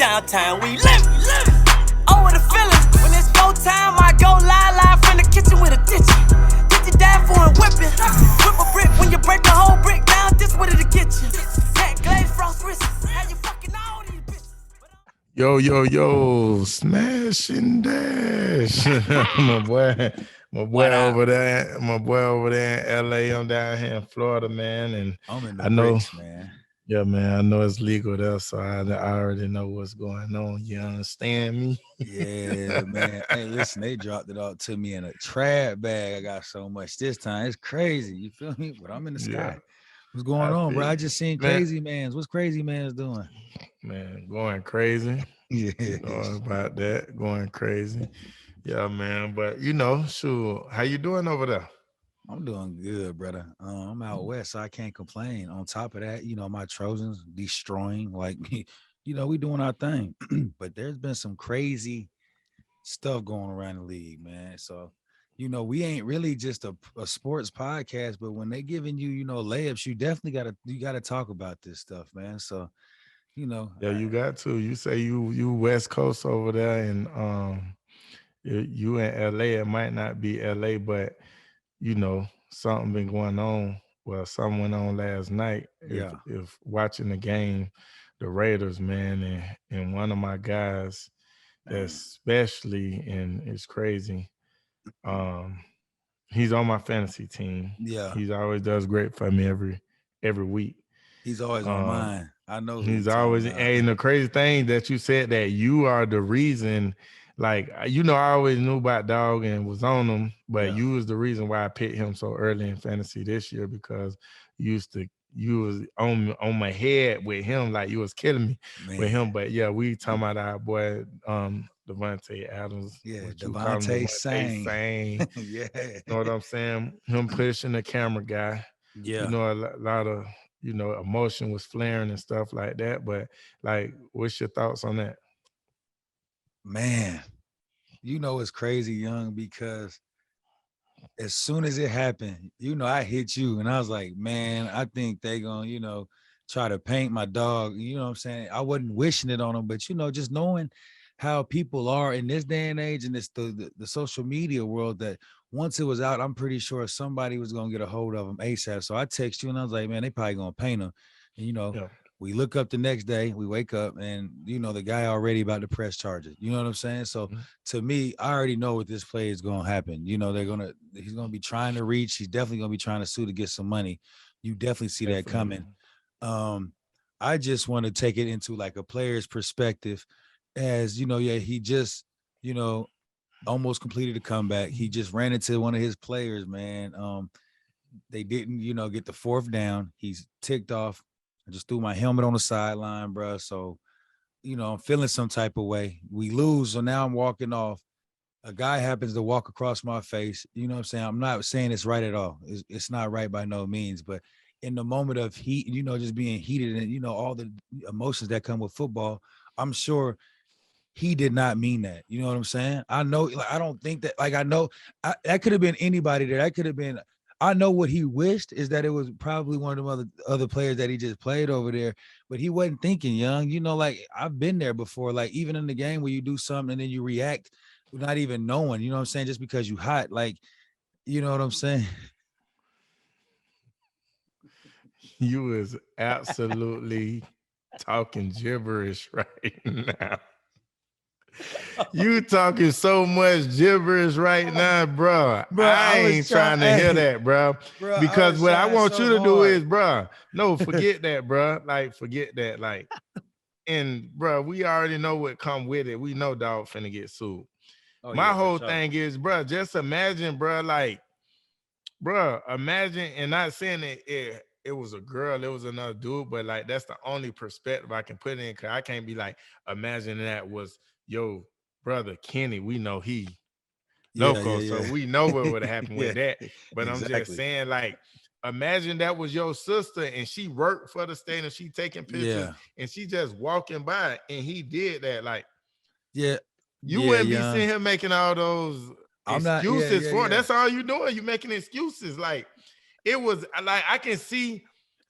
downtown, we live. Oh, what a feeling. When it's go time, I go live from the kitchen with a ditchy. Ditchy down for a whipping. Whip a brick when you break the whole brick down. This way to get you. That glaze frost wrist. How you fucking all these bitches. Yo, smash and dash. my boy What up? over there, in LA. I'm down here in Florida, man. And I'm in the I know, bricks, man. yeah, man, I know it's legal there, so I already know what's going on. You understand me? Yeah, man. Hey, listen, they dropped it all to me in a trap bag. I got so much this time. It's crazy. You feel me? But I'm in the Yeah, sky. What's going I on, bro? I feel just seen man, Crazy Man's. What's Crazy Man's doing? man, going crazy. Yeah. You know about that, going crazy. Yeah, man. But shoot, how you doing over there? I'm doing good, brother. I'm out west, so I can't complain. On top of that, my Trojans destroying, like, we doing our thing. But there's been some crazy stuff going around the league, man. So, we ain't really just a sports podcast, but when they giving you, layups, you gotta talk about this stuff, man. So, Yeah, you got to. You say you West Coast over there, and you in LA. It might not be LA, but something been going on. Well, something went on last night. If yeah, if watching the game, the Raiders, man, and one of my guys, especially, and it's crazy. Um, he's on my fantasy team. yeah, He's always does great for me every week. he's always on Um, mine. I know who you're He's talking always, about. and the crazy thing that you said that you are the reason, like, I always knew about Dog and was on him, but Yeah, you was the reason why I picked him so early in fantasy this year, because you was on my head with him, like you was killing me with man. him. But yeah, we talking about our boy Davante Adams, Yeah, what you call him, Devontae Davante sang. Sane. Yeah, Know what I'm saying? Him pushing the camera guy. yeah, A lot of emotion was flaring and stuff like that. But like, what's your thoughts on that? man. It's crazy, young, because as soon as it happened, I hit you and I was like, man, I think they gonna, try to paint my dog. You know what I'm saying? I wasn't wishing it on them, but just knowing how people are in this day and age, and this the social media world, that once it was out, I'm pretty sure somebody was gonna get a hold of them ASAP. So I text you and I was like, man, they probably gonna paint him. And Yeah. we look up the next day, we wake up, and the guy already about to press charges. You know what I'm saying? So Mhm. to me, I already know what this play is gonna happen. He's gonna be trying to reach. He's definitely gonna be trying to sue to get some money. You definitely see that Definitely. coming. Um, I just want to take it into like a player's perspective, as yeah, he just you know almost completed a comeback. He just ran into one of his players, man. They didn't get the fourth down. He's ticked off. I just threw my helmet on the sideline, bro. So I'm feeling some type of way. We lose, so now I'm walking off. A guy happens to walk across my face. You know what I'm saying? I'm not saying it's right at all. It's not right by no means. But in the moment of heat, just being heated and, all the emotions that come with football, I'm sure he did not mean that. You know what I'm saying? I know, like, I don't think that, like, I know that could have been anybody there. That could have been, I know what he wished is that it was probably one of them other players that he just played over there, but he wasn't thinking, young. Like, I've been there before, like, even in the game where you do something and then you react not even knowing, you know what I'm saying? Just because you hot, like, you know what I'm saying? You is absolutely talking gibberish right now. You talking so much gibberish right now, bro. Bro, I I was ain't trying, trying to hear hey, that, bro. bro, I Because was what I trying want so you to do hard. is, bro, no, forget that, bro. Like, forget that. Like, and bro, we already know what come with it. We know dog finna get sued. Oh My yeah, for whole sure. thing is, bro, just imagine, bro, like, bro, imagine, and not saying it was a girl, it was another dude, but like that's the only perspective I can put in, because I can't be like, imagine that was yo brother Kenny. We know he Yeah, loco, yeah, so we know what would have happened yeah. with that. Yeah, But I'm just exactly. saying, like, imagine that was your sister and she worked for the state and she taking pictures Yeah. and she just walking by and he did that. Like, Yeah. you Yeah, wouldn't be young. seeing him making all those I'm not, yeah, excuses yeah, for. yeah. That's all you doing. You making excuses. Like, it was like I can see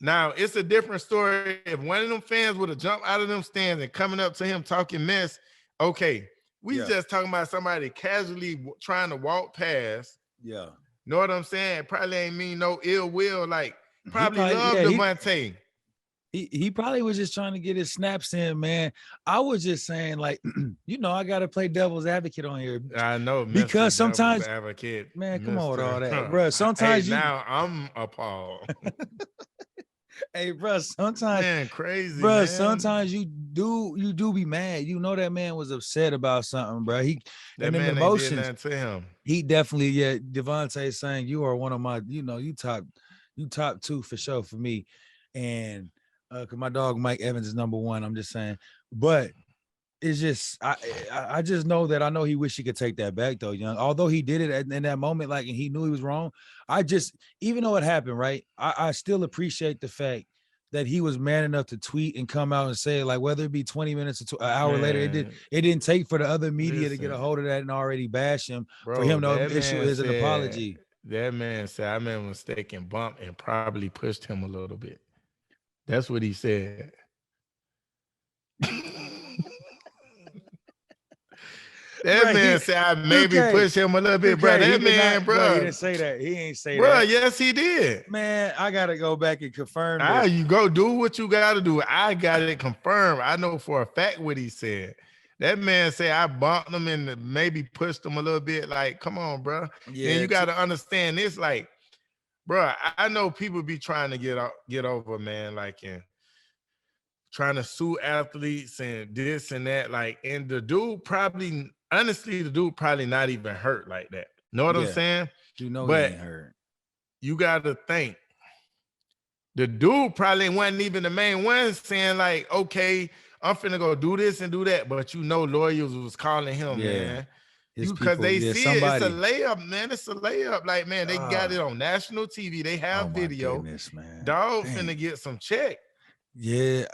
Now it's a different story. If one of them fans would have jumped out of them stands and coming up to him talking mess, okay. We Yeah. just talking about somebody casually trying to walk past. Yeah. Know what I'm saying? Probably ain't mean no ill will. Like probably probably- love yeah, he- Davante. He probably was just trying to get his snaps in, man. I was just saying, like, I got to play devil's advocate on here. I know, Mr. Because sometimes, Devil's advocate, man, come on with all that, Mr. bro. Sometimes now I'm appalled. hey, bro, sometimes, Man, crazy, bro, man. sometimes you do be mad. You know that man was upset about something, bro. That and man then ain't emotions. did nothing to him. He definitely, yeah. Davante saying you are one of my, you top two for sure for me, and because my dog Mike Evans is number one. I'm just saying, but it's just I just know that I know he wish he could take that back though, young. Although he did it in that moment, like, and he knew he was wrong. I just, even though it happened, right? I still appreciate the fact that he was man enough to tweet and come out and say, like, whether it be 20 minutes or an hour later, it didn't take for the other media to get a hold of that and already bash him, bro, for him to issue an apology. That man said I made a mistake and bumped and probably pushed him a little bit. That's what he said. That man said I maybe pushed him a little bit, bro. That man, bro. He didn't say that. He ain't say bro, that. Yes, he did. Man, I gotta go back and confirm this. You go do what you gotta do. I got it confirmed. I know for a fact what he said. That man said I bumped him and maybe pushed him a little bit. Like, come on, bro. Yeah, and you gotta understand this. Like, bro, I know people be trying to get over, man. Like, and trying to sue athletes and this and that. Like, and the dude probably, honestly, not even hurt like that. Know what I'm saying? But he ain't hurt. You gotta think. The dude probably wasn't even the main one saying, like, okay, I'm finna go do this and do that. But lawyers was calling him, man. Because they see somebody. It's a layup, man. It's a layup. Like, man, they got it on national TV. They have video. Goodness, man. Dog finna get some check. Yeah,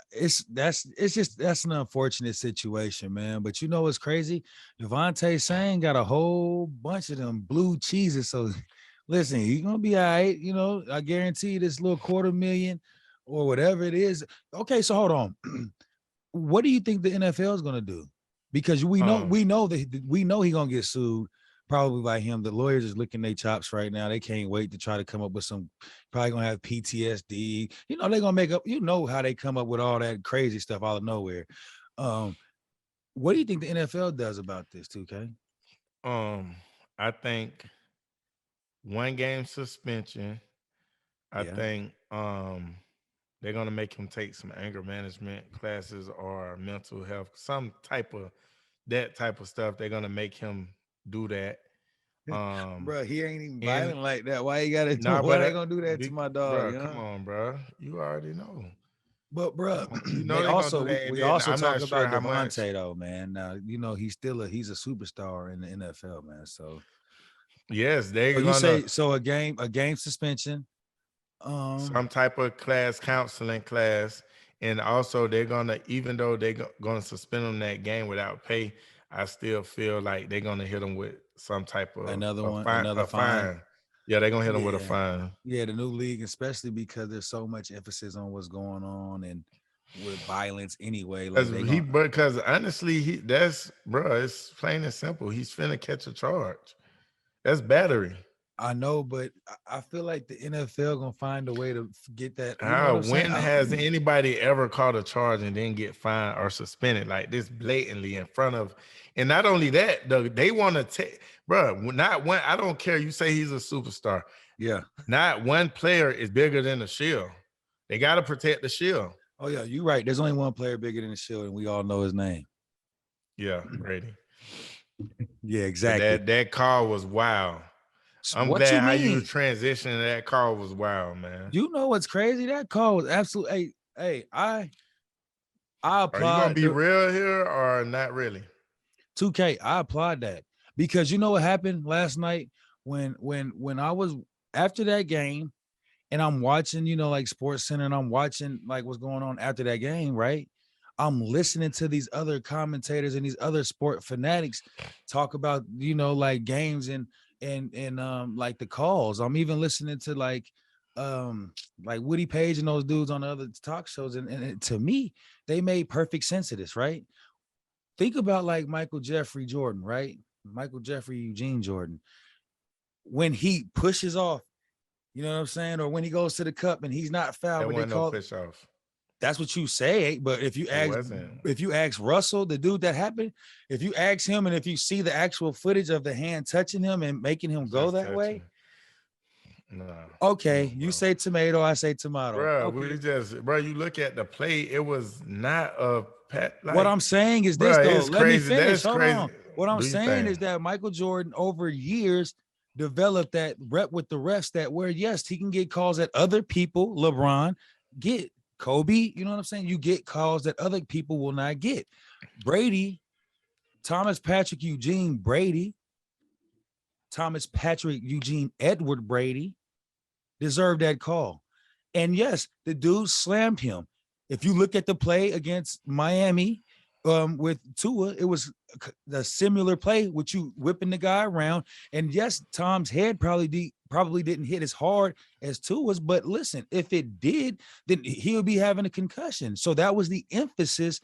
that's an unfortunate situation, man. But you know what's crazy? Davante saying got a whole bunch of them blue cheeses. So listen, he's gonna be all right. I guarantee you this little $250,000 or whatever it is. Okay, so hold on. What do you think the NFL is gonna do? Because we know he's gonna get sued. Probably by him. The lawyers is licking their chops right now. They can't wait to try to come up with some, probably gonna have PTSD. They're gonna make up, how they come up with all that crazy stuff out of nowhere. What do you think the NFL does about this, 2K? I think 1 game suspension. I think they're gonna make him take some anger management classes or mental health, some type of that type of stuff. They're gonna make him do that. Bro, he ain't even violent like that. Why you gotta do? Why they gonna do that to my dog? Bro, come on, bro. You already know. But bro, we also talk about Davante though, man. Now he's still he's a superstar in the NFL, man. So yes, they. So you say so a game suspension, some type of counseling class, and also they're gonna, even though they're gonna suspend them that game without pay, I still feel like they're gonna hit them with some type of another fine. Yeah, they're gonna hit them with a fine. Yeah, the new league, especially because there's so much emphasis on what's going on and with violence anyway. Like because honestly, that's it's plain and simple. He's finna catch a charge. That's battery. I know, but I feel like the NFL gonna find a way to get that. When has anybody ever caught a charge and then get fined or suspended like this blatantly in front of? And not only that, they want to take, not one. I don't care. You say he's a superstar. Yeah. Not one player is bigger than the shield. They got to protect the shield. Oh yeah, you're right. There's only one player bigger than the shield, and we all know his name. Yeah, Brady. Yeah, exactly. That call was wild. I'm glad how you transitioning. That call was wild, man. You know what's crazy? That call was absolutely. Hey, I applaud. Are you gonna be real here or not really? 2K, I applaud that, because you know what happened last night when I was after that game, and I'm watching, like Sports Center, and I'm watching like what's going on after that game, right? I'm listening to these other commentators and these other sport fanatics talk about, like games and like the calls. I'm even listening to like like Woody Page and those dudes on the other talk shows, and to me, they made perfect sense of this, right? Think about like Michael Jeffrey Jordan, right? Michael Jeffrey Eugene Jordan. When he pushes off, you know what I'm saying? Or when he goes to the cup and he's not fouled, There but they wasn't no call push off. that's what you say. But It wasn't. if you ask Russell, the dude that happened, if you ask him and if you see the actual footage of the hand touching him and making him go Just that way, touching. No. okay, No, you bro. say tomato, I say tomato. Bro, Okay. you look at the play, it was not a pet. What Like, I'm saying is this bro, though. it's Let me crazy. finish. That's Hold crazy. on. What I'm Do you saying is think? that Michael Jordan over years developed that rep with the refs that where yes, he can get calls that other people, LeBron, get. Kobe, you know what I'm saying? You get calls that other people will not get. Brady, Thomas Patrick Eugene Brady, Thomas Patrick Eugene Edward Brady deserved that call. And yes, the dude slammed him. If you look at the play against Miami with Tua, it was a similar play with you whipping the guy around. And yes, Tom's head probably didn't hit as hard as Tua's, but listen, if it did, then he would be having a concussion. So that was the emphasis.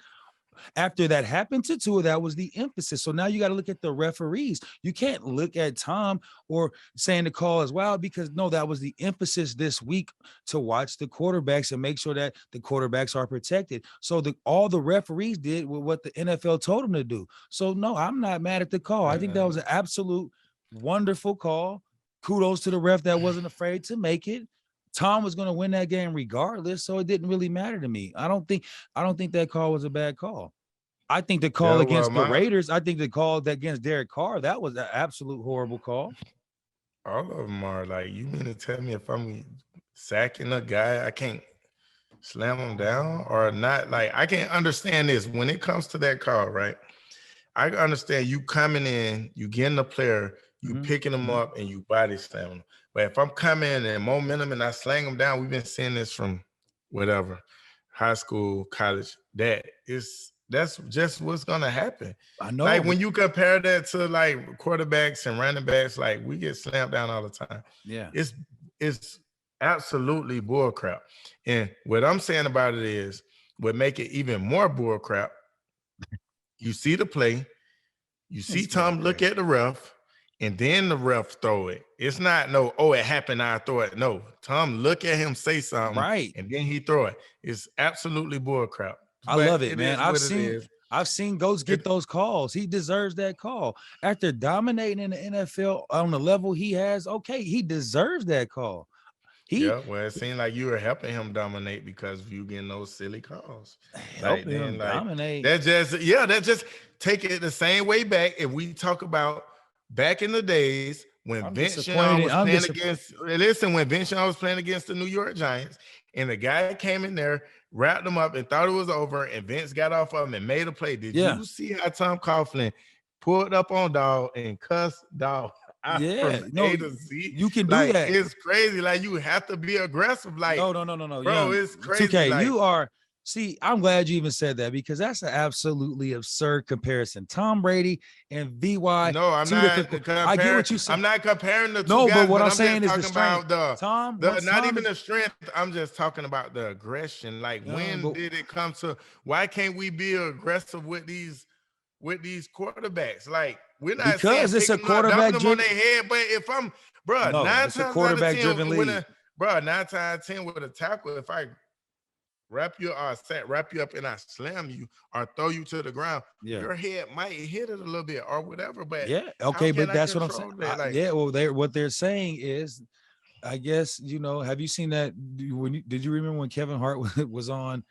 After that happened to Tua, that was the emphasis. So now you got to look at the referees. You can't look at Tom or saying the call as well, because no, that was the emphasis this week to watch the quarterbacks and make sure that the quarterbacks are protected. So all the referees did with what the NFL told them to do. So no, I'm not mad at the call. I think that was an absolute wonderful call. Kudos to the ref that wasn't afraid to make it. Tom was going to win that game regardless, so it didn't really matter to me. I don't think that call was a bad call. I think the call Yeah, well, against the Raiders, I think the call against Derek Carr, that was an absolute horrible call. all of them are like, you mean to tell me if I'm sacking a guy, I can't slam him down or not? Like, I can't understand this when it comes to that call, right? I understand you coming in, you getting the player, you picking them up and you body slamming them. But if I'm coming in and momentum and I slang them down, we've been seeing this from whatever, high school, college, that's just what's gonna happen. I know. Like when you compare that to like quarterbacks and running backs, like we get slammed down all the time. Yeah. It's absolutely bull crap. And what I'm saying about it is what make it even more bull crap. You see the play, you see Tom look at the ref, and then the ref throw it. It's not it happened, I throw it. No, Tom look at him, say something, right, and then he throw it. It's absolutely bull crap. I love it, man. I've seen Goats get those calls. He deserves that call. After dominating in the NFL on the level he has, okay, he deserves that call. It seemed like you were helping him dominate because of you getting those silly calls. Helping him dominate. That just take it the same way back. If we talk about back in the days when Vince Young was playing against the New York Giants, and the guy came in there, wrapped him up, and thought it was over, and Vince got off of him and made a play. Did you see how Tom Coughlin pulled up on Dog and cussed Dog? A to Z. You can do that. It's crazy. Like you have to be aggressive. Like no, bro, it's crazy. 2K, like, you are. See, I'm glad you even said that because that's an absolutely absurd comparison. Tom Brady and VY. No, I'm not. I get what you said. I'm not comparing the two guys. But what I'm saying is the strength. The strength. I'm just talking about the aggression. Like when did it come to? Why can't we be aggressive with these quarterbacks? Like. We're not because it's a quarterback them on their head, but if I'm, bro, 9 times out of 10, 9 times out of 10 with a tackle, if I wrap you up and I slam you or throw you to the ground, your head might hit it a little bit or whatever. But but that's what I'm saying. What they're saying is, I guess have you seen that? Did you remember when Kevin Hart was on?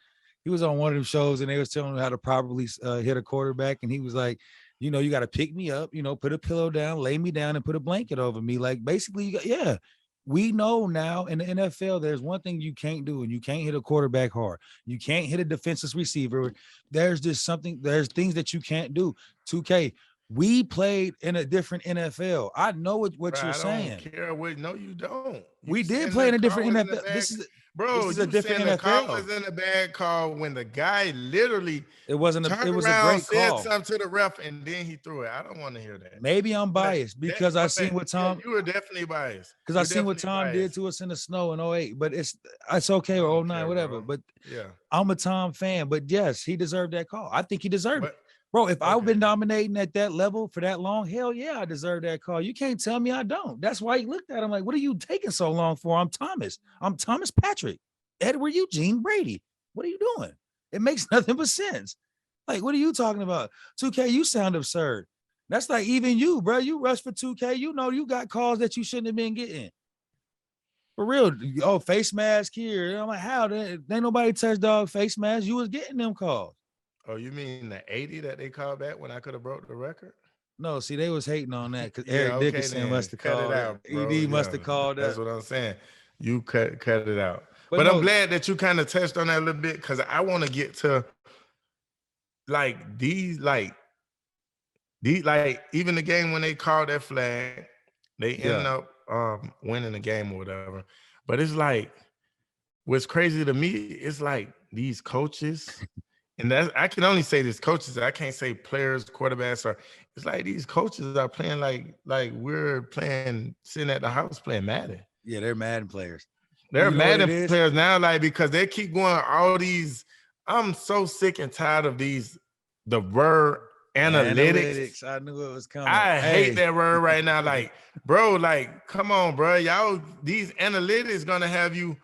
He was on one of them shows and they was telling him how to properly hit a quarterback, and he was like, you got to pick me up, put a pillow down, lay me down, and put a blanket over me. Like basically, we know now in the NFL, there's one thing you can't do, and you can't hit a quarterback hard. You can't hit a defenseless receiver. There's things that you can't do. 2K, We played in a different NFL. I know what Bro, you're I don't saying. care what. No, you don't. You We did saying play the in a call different was in the NFL. bad. This Bro, is a you different saying the call NFL. was in a bad call when the guy literally It wasn't a. It turned was a around, great said call. something to the ref, and then he threw it. I don't want to hear that. Maybe I'm But biased because I seen what yeah, Tom you were definitely biased. because I You're seen what definitely Tom did biased. to us in the snow in '08. But it's okay, I or don't '09, care, whatever. bro. But Yeah. I'm a Tom fan. But yes, he deserved that call. I think he deserved it. But Bro, if I've okay. been dominating at that level for that long, hell yeah, I deserve that call. You can't tell me I don't. That's why he looked at him like, what are you taking so long for? I'm Thomas. I'm Thomas Patrick. Edward Eugene Brady. What are you doing? It makes nothing but sense. Like, what are you talking about? 2K, you sound absurd. That's like even you, bro. You rush for 2K. You know you got calls that you shouldn't have been getting. For real. Oh, face mask here. I'm like, how? Ain't nobody touch dog face mask. You was getting them calls. Oh, you mean the 80 that they called back when I could have broke the record? No, see, they was hating on that because Yeah, Eric okay Dickerson then. must have Cut it called it. out, bro. ED must Yeah, have called that's that. what I'm saying. You cut it out. But But I'm no, glad that you kind of touched on that a little bit because I want to get to like even the game when they called that flag, they ended yeah, up winning the game or whatever. But it's like what's crazy to me, it's like these coaches, and that's I can only say this coaches, I can't say players, quarterbacks, or it's like these coaches are playing like we're playing sitting at the house playing Madden. yeah, they're Madden players. They're You know what it Madden is? players now, like because they keep going all these. I'm so sick and tired of the word analytics. Analytics. I knew it was coming. I hate Hey, that word right now. Like, bro, like, come on, bro. Y'all, these analytics gonna have you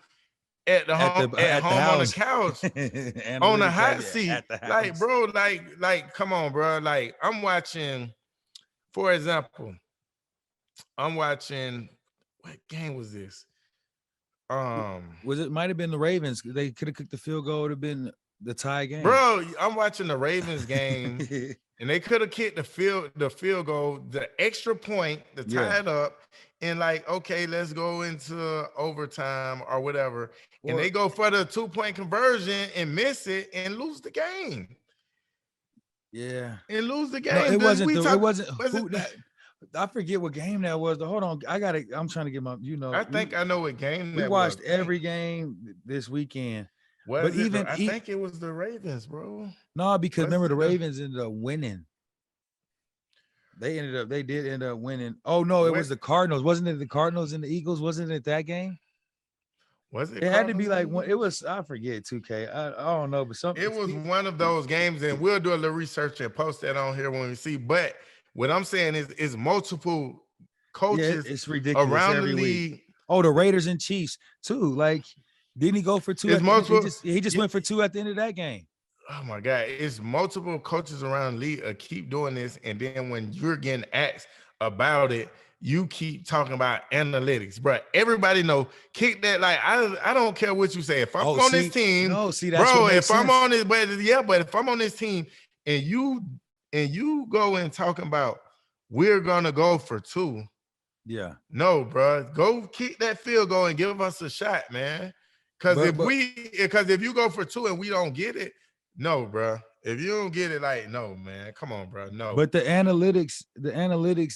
at at the home on the house. couch, on the Analytics have hot you seat. at the Like, house. bro, like, come on, bro. Like, for example, I'm watching. What game was this? Was it might have been the Ravens? They could have cooked the field goal. Would have been the tie game. Bro, I'm watching the Ravens game. And they could have kicked the field goal, the extra point to tie it up, and like, okay, let's go into overtime or whatever. And they go for the 2-point conversion and miss it and lose the game. Yeah. And lose the game. No, it wasn't. It wasn't. Was Who it, that? I forget what game that was. Hold on, I'm trying to get my. You know, I think I know what game we that watched was. every game this weekend. But even I think it was the Ravens, bro. No, because remember the Ravens ended up winning. They did end up winning. Oh no, it was the Cardinals. Wasn't it the Cardinals and the Eagles? Wasn't it that game? Was it? It had to be like one. It was. I forget. 2K. I don't know, but something. It was one of those games, and we'll do a little research and post that on here when we see. But what I'm saying is multiple coaches. It's ridiculous around every the league. week. Oh, the Raiders and Chiefs too. Like, didn't he go for 2? It's multiple. He just went for 2 at the end of that game. Oh my God! It's multiple coaches around the league keep doing this, and then when you're getting asked about it, you keep talking about analytics, bro. Everybody know kick that. Like I don't care what you say. If I'm on this team, that's bro. what If sense. I'm on this, but if I'm on this team and you go and talking about we're gonna go for 2. Yeah. No, bro. Go kick that field goal and give us a shot, man. Because if you go for 2 and we don't get it. No, bro. If you don't get it, like, no, man. Come on, bro. No. But the analytics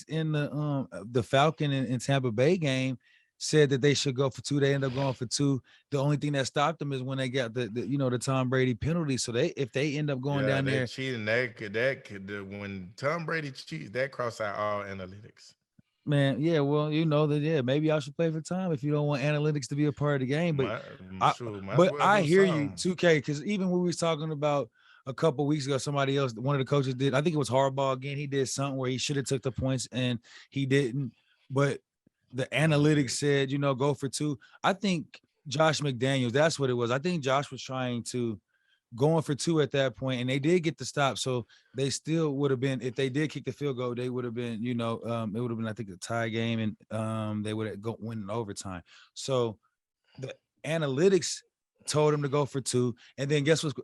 in the Falcon and Tampa Bay game said that they should go for 2. They end up going for 2. The only thing that stopped them is when they got the Tom Brady penalty. So if they end up going down there cheating, that could when Tom Brady cheats, that cross out all analytics. Man, yeah, well, maybe I should play for time if you don't want analytics to be a part of the game. But I hear you, 2K, because even when we was talking about a couple weeks ago, somebody else, one of the coaches did, I think it was Harbaugh again. He did something where he should have took the points and he didn't. But the analytics said, go for 2. I think Josh McDaniels, that's what it was. I think Josh was trying to going for 2 at that point, and they did get the stop. So they still would have been, if they did kick the field goal, they would have been, it would have been, I think, a tie game, and they would have win in overtime. So the analytics told him to go for 2. And then guess what?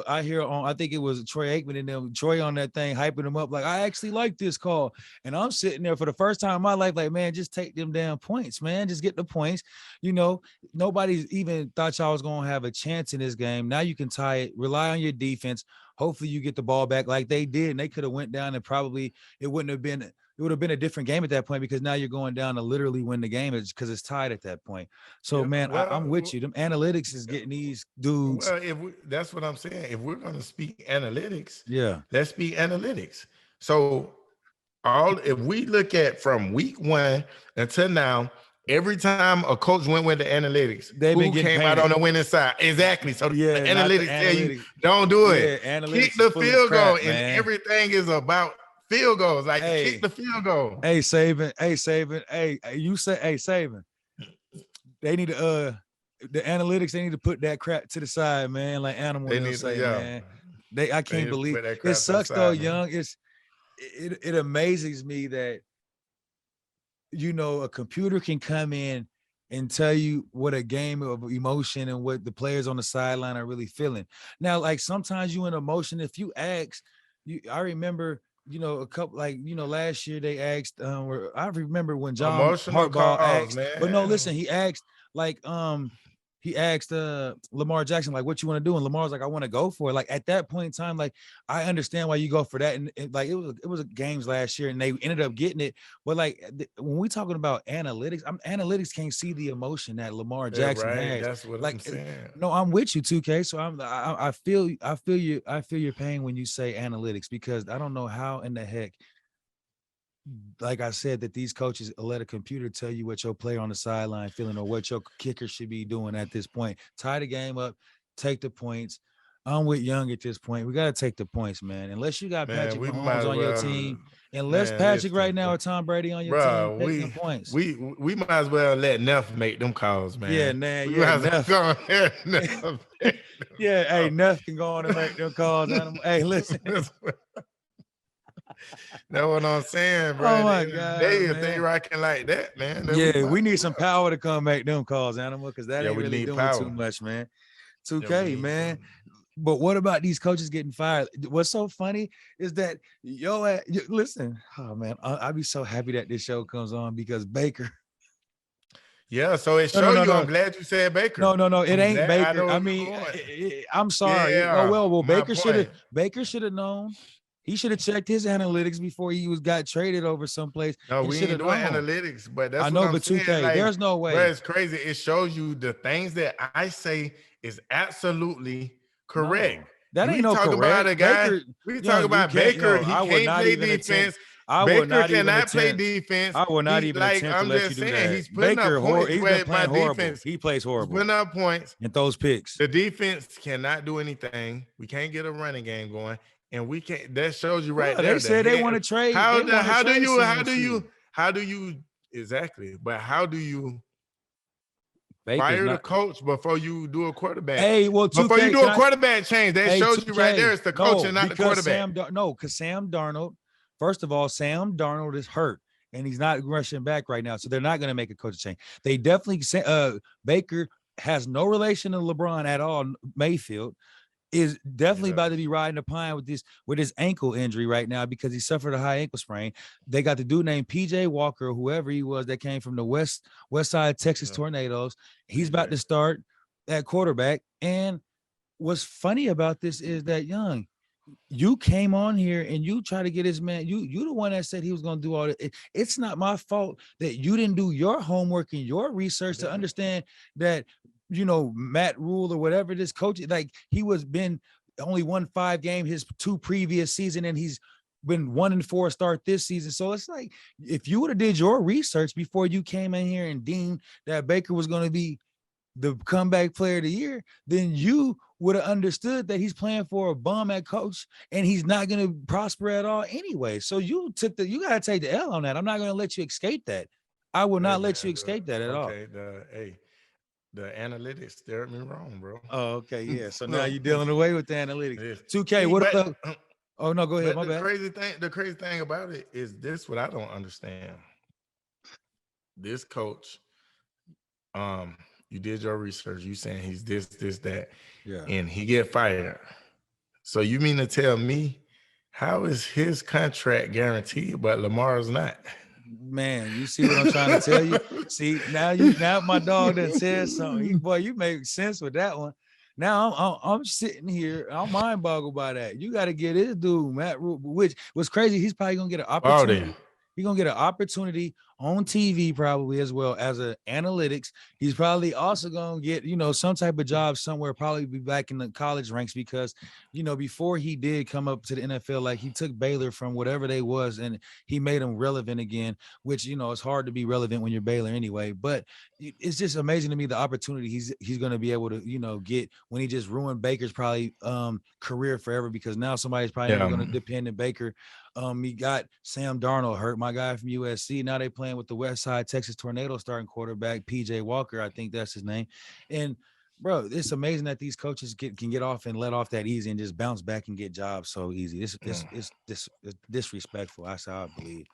I hear I think it was Troy Aikman and them, Troy on that thing, hyping him up like, I actually like this call. And I'm sitting there for the first time in my life, like, man, just take them damn points, man. Just get the points. Nobody's even thought y'all was going to have a chance in this game. Now you can tie it, rely on your defense. Hopefully you get the ball back like they did. And they could have went down and probably it would have been a different game at that point, because now you're going down to literally win the game because it's tied at that point. So, Yeah, man, well, I'm with you. Them analytics is getting these dudes. Well, that's what I'm saying. If we're going to speak analytics, Yeah. let's speak analytics. So if we look at from week 1 until now, every time a coach went with the analytics, They've been who getting came painted. out on the winning side? Exactly. So Yeah, the not the analytics tell you, analytics. don't do it. Yeah, analytics Kick is the full of field crap, goal, man. and everything is about field goals. Like, Hey. kick the field goal. Hey, Saban. Hey, you say, hey, Saban. They need to the analytics, they need to put that crap to the side, man. Like Animal They will need to, say, yeah. man. I can't need to believe put that it crap to the sucks though, side, man. Young. It amazes me that a computer can come in and tell you what a game of emotion and what the players on the sideline are really feeling. Now, like sometimes you in emotion, if you ask, I remember, a couple, like, last year they asked, I remember when John Emotional Harbaugh calls, asked, man. but no, listen, he asked like, Lamar Jackson, like, what you want to do? And Lamar's like, I want to go for it. Like at that point in time, like, I understand why you go for that. And like, it was games last year and they ended up getting it. But like, when we talking about analytics, analytics can't see the emotion that Lamar Jackson has. That's what like, I'm saying. No, I'm with you, 2K. So I feel your pain when you say analytics, because I don't know how in the heck, like I said, that these coaches let a computer tell you what your player on the sideline feeling or what your kicker should be doing at this point. Tie the game up, take the points. I'm with Young at this point. We got to take the points, man. Unless you got Patrick Mahomes on your team, unless Patrick right now or Tom Brady on your team, take the points. We might as well let Neff make them calls, man. Yeah, man. Yeah, Neff. Yeah, hey, Neff can go on and make them calls. Hey, listen. That's what I'm saying, bro. Oh my God, if they rocking like that, man. Yeah, we need some power to come make them calls, Animal, because that ain't we really need doing power. too much, man. 2K, man. But what about these coaches getting fired? What's so funny is that listen, oh man, I'd be so happy that this show comes on because Baker. Yeah, so it shows you. I'm glad you said Baker. No, it ain't Baker. I mean, I'm sorry. Yeah, well, Baker should have known. He should have checked his analytics before he got traded over someplace. No, we ain't doing analytics, but that's I know, what I'm but 2K, saying. Like, there's no way. Bro, it's crazy. It shows you the things that I say is absolutely correct. No, that ain't no correct. About a guy. Baker, we talk about Baker. He can't play defense. Baker cannot play defense. I will not even attempt to let you do that. He's putting up points. He's been playing horrible. Defense, he plays horrible. He's putting up points and those picks. The defense cannot do anything. We can't get a running game going. And we can't. That shows you right there. They said they want to trade. How do you exactly? But how do you fire the coach before you do a quarterback? Hey, well, 2K, before you do a quarterback change, that shows you right there. It's the coach and not the quarterback. Because Sam Darnold. First of all, Sam Darnold is hurt and he's not rushing back right now, so they're not going to make a coach change. They definitely Baker has no relation to LeBron at all. Mayfield is definitely about to be riding the pine with his ankle injury right now because he suffered a high ankle sprain. They got the dude named PJ Walker, whoever he was, that came from the west side Texas Tornadoes. He's about to start at quarterback. And what's funny about this is that, Young, you came on here and you try to get his man. You the one that said he was going to do all that. It's not my fault that you didn't do your homework and your research to understand that, Matt Rhule or whatever this coach, like he only won 5 games his 2 previous season, and he's been 1-4 start this season. So it's like, if you would have did your research before you came in here and deemed that Baker was going to be the comeback player of the year, then you would have understood that he's playing for a bum at coach and he's not going to prosper at all anyway. So you got to take the L on that. I'm not going to let you escape that. I will not let you escape that at all. The analytics stared me wrong, bro. Oh, okay, yeah. So now you're dealing away with the analytics. 2K, what if oh no, go ahead. My bad. The crazy thing about it is this: what I don't understand. This coach, You did your research. You saying he's this, that, Yeah. and he get fired. So you mean to tell me how is his contract guaranteed, but Lamar's not? Man, you see what I'm trying to tell you? See, now my dog done said something. Boy, you make sense with that one. Now I'm sitting here, I'm mind boggled by that. You got to get this dude, Matt Rhule, which was crazy. He's probably gonna get an opportunity. Then. He's gonna get an opportunity on TV, probably as well as a analytics. He's probably also gonna get, some type of job somewhere, probably be back in the college ranks because, before he did come up to the NFL, like he took Baylor from whatever they was and he made them relevant again, which, it's hard to be relevant when you're Baylor anyway. But it's just amazing to me the opportunity he's gonna be able to, get when he just ruined Baker's probably career forever because now somebody's probably never gonna depend on Baker. He got Sam Darnold hurt, my guy from USC. Now they playing with the West Side Texas Tornado starting quarterback, PJ Walker, I think that's his name. And bro, it's amazing that these coaches can get off and let off that easy and just bounce back and get jobs so easy. It's disrespectful. That's how I believe.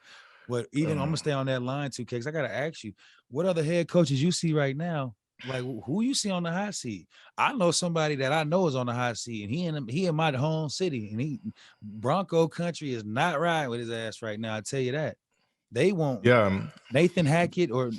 But even I'm gonna stay on that line too, Cakes. I gotta ask you, what other head coaches you see right now? Like who you see on the hot seat? I know somebody that I know is on the hot seat, and he in my home city, and he Bronco country is not riding with his ass right now. I tell you that. They won't. Yeah. Nathan Hackett or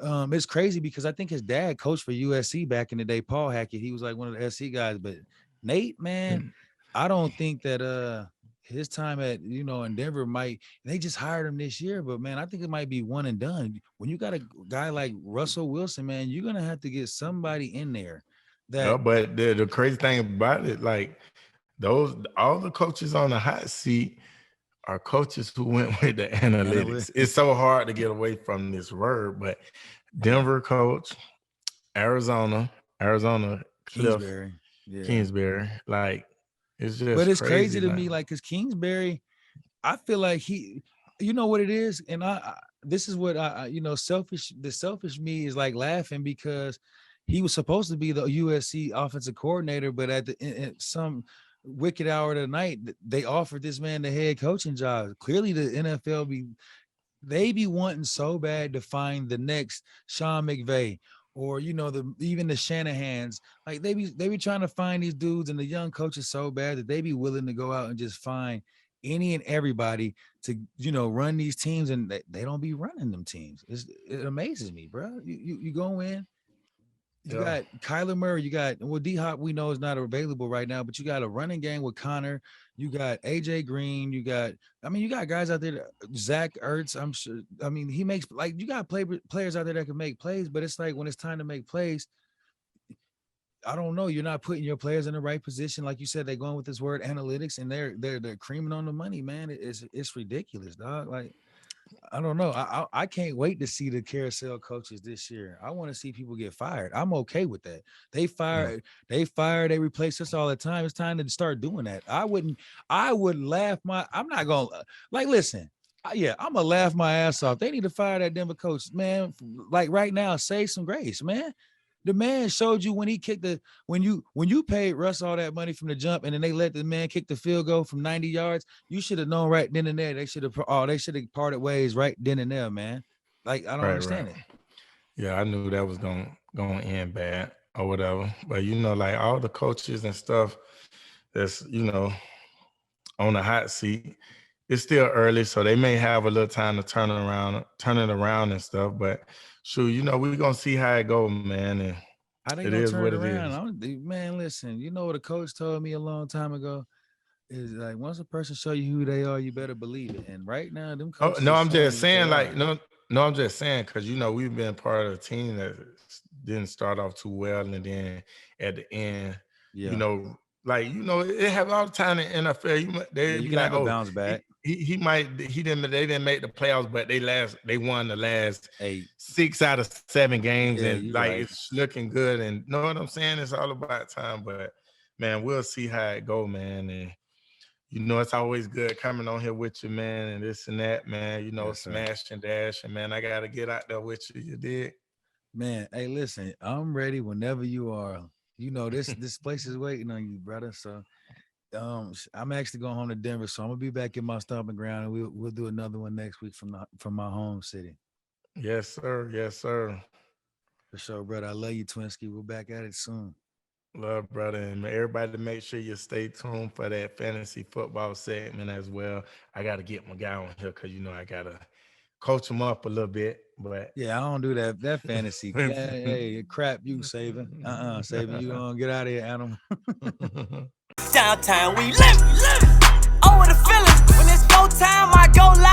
it's crazy because I think his dad coached for USC back in the day. Paul Hackett, he was like one of the SC guys, but Nate, man, I don't think that his time at in Denver they just hired him this year, but man, I think it might be one and done. When you got a guy like Russell Wilson, man, you're gonna have to get somebody in there that but the crazy thing about it, like all the coaches on the hot seat are coaches who went with the analytics. It's so hard to get away from this word, but Denver coach, Arizona, Cliff Kingsbury, like it's just but it's crazy to me, like, because Kingsbury, I feel like you know what it is, and this is what the selfish me is like laughing because he was supposed to be the USC offensive coordinator, but at some wicked hour of the night, they offered this man the head coaching job. Clearly, the NFL they be wanting so bad to find the next Sean McVay or even the Shanahans. Like they be trying to find these dudes and the young coaches so bad that they be willing to go out and just find any and everybody to run these teams, and they don't be running them teams. It amazes me, bro. You go in. You got Kyler Murray. You got D-Hop. We know is not available right now, but you got a running game with Connor. You got AJ Green. You got guys out there. Zach Ertz. I'm sure. I mean, he makes you got players out there that can make plays, but it's like when it's time to make plays, I don't know. You're not putting your players in the right position, like you said. They're going with this word analytics, and they're creaming on the money, man. It's ridiculous, dog. Like. I don't know. I can't wait to see the carousel coaches this year. I want to see people get fired. I'm okay with that. They they replace us all the time. It's time to start doing that. I would laugh I'm not going to listen. I'm gonna laugh my ass off. They need to fire that Denver coach, man. Like right now, save some grace, man. The man showed you when he kicked when you paid Russ all that money from the jump, and then they let the man kick the field goal from 90 yards. You should have known right then and there. They should have parted ways right then and there, man. Like I don't understand it. Yeah, I knew that was gonna end bad or whatever. But like all the coaches and stuff that's on the hot seat, it's still early, so they may have a little time to turn it around and stuff. But shoot, we're gonna see how it goes, man. And how they gonna turn it around? Man, listen, what a coach told me a long time ago is like once a person show you who they are, you better believe it. And right now, them coaches. No, I'm just saying, no, I'm just saying because we've been part of a team that didn't start off too well, and then at the end, it have all the time in NFL. They be like, oh, bounce back. They didn't make the playoffs, but they won the last 6 out of 7 games, and it's looking good. And know what I'm saying? It's all about time, but man, we'll see how it go, man. And it's always good coming on here with you, man, and this and that, man. Smash and dash, and man, I gotta get out there with you. You did, man. Hey, listen, I'm ready whenever you are. This place is waiting on you, brother. So I'm actually going home to Denver, so I'm gonna be back in my stomping ground, and we'll do another one next week from my home city. Yes, sir. Yes, sir. For sure, brother. I love you, Twinsky. We're back at it soon. Love, brother. And everybody make sure you stay tuned for that fantasy football segment as well. I got to get my guy on here because, I got to coach him up a little bit. But Yeah, I don't do that. That fantasy. Hey, crap, you Saban. Saban, you gonna get out of here, animal. Downtown, we live. Oh, what a feeling. When it's go time, I go live.